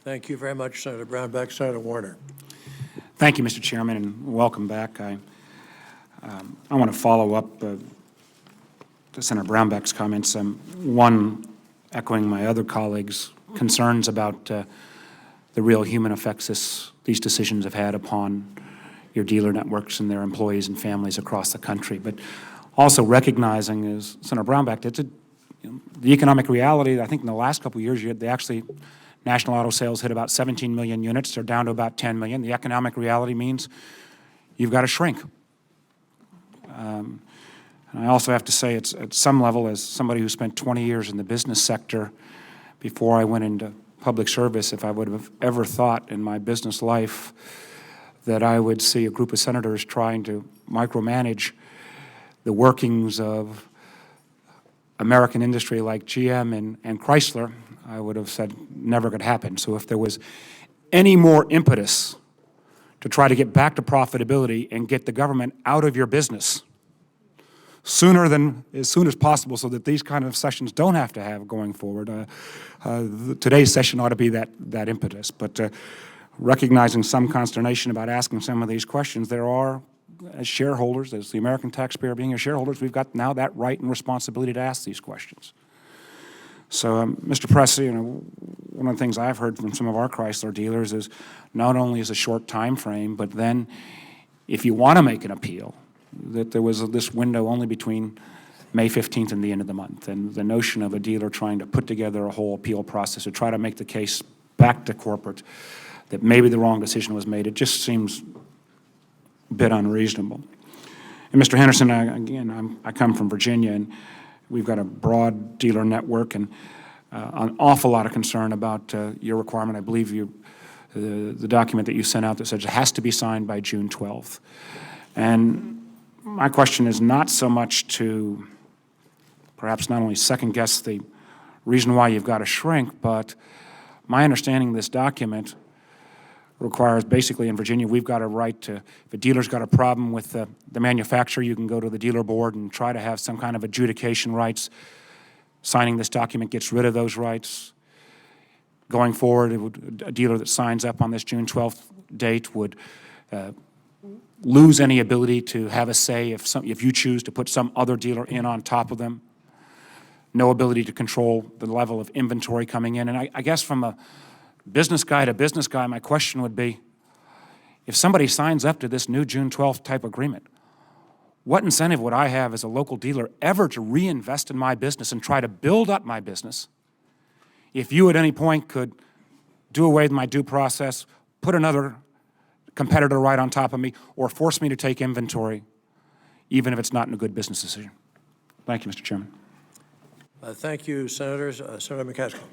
Thank you very much, Senator Brownback. Senator Warner. Thank you, Mr. Chairman, and welcome back. I want to follow up to Senator Brownback's comments. One, echoing my other colleagues' concerns about the real human effects these decisions have had upon your dealer networks and their employees and families across the country. But also recognizing, as Senator Brownback did, the economic reality. I think in the last couple of years, national auto sales hit about 17 million units. They're down to about 10 million. The economic reality means you've got to shrink. And I also have to say, it's at some level, as somebody who spent 20 years in the business sector before I went into public service, if I would have ever thought in my business life that I would see a group of senators trying to micromanage the workings of American industry like GM and Chrysler, I would have said never could happen. So if there was any more impetus to try to get back to profitability and get the government out of your business as soon as possible, so that these kind of sessions don't have to have going forward, today's session ought to be that impetus. But recognizing some consternation about asking some of these questions, there are, as shareholders, as the American taxpayer being a shareholders, we've got now that right and responsibility to ask these questions. So, Mr. Press, one of the things I've heard from some of our Chrysler dealers is not only is a short time frame, but then if you want to make an appeal, that there was this window only between May 15th and the end of the month. And the notion of a dealer trying to put together a whole appeal process to try to make the case back to corporate that maybe the wrong decision was made, it just seems a bit unreasonable. And Mr. Henderson, I come from Virginia, and we've got a broad dealer network and an awful lot of concern about your requirement. I believe the document that you sent out that says it has to be signed by June 12th. And my question is not so much to perhaps not only second-guess the reason why you've got to shrink, but my understanding of this document requires basically in Virginia we've got a right to, if a dealer's got a problem with the manufacturer, you can go to the dealer board and try to have some kind of adjudication rights. Signing this document gets rid of those rights. Going forward, a dealer that signs up on this June 12th date would lose any ability to have a say if you choose to put some other dealer in on top of them. No ability to control the level of inventory coming in. And I guess from a business guy to business guy, my question would be, if somebody signs up to this new June 12th type agreement, what incentive would I have as a local dealer ever to reinvest in my business and try to build up my business if you at any point could do away with my due process, put another competitor right on top of me, or force me to take inventory, even if it's not in a good business decision? Thank you, Mr. Chairman. Thank you, Senators. Senator McCaskill.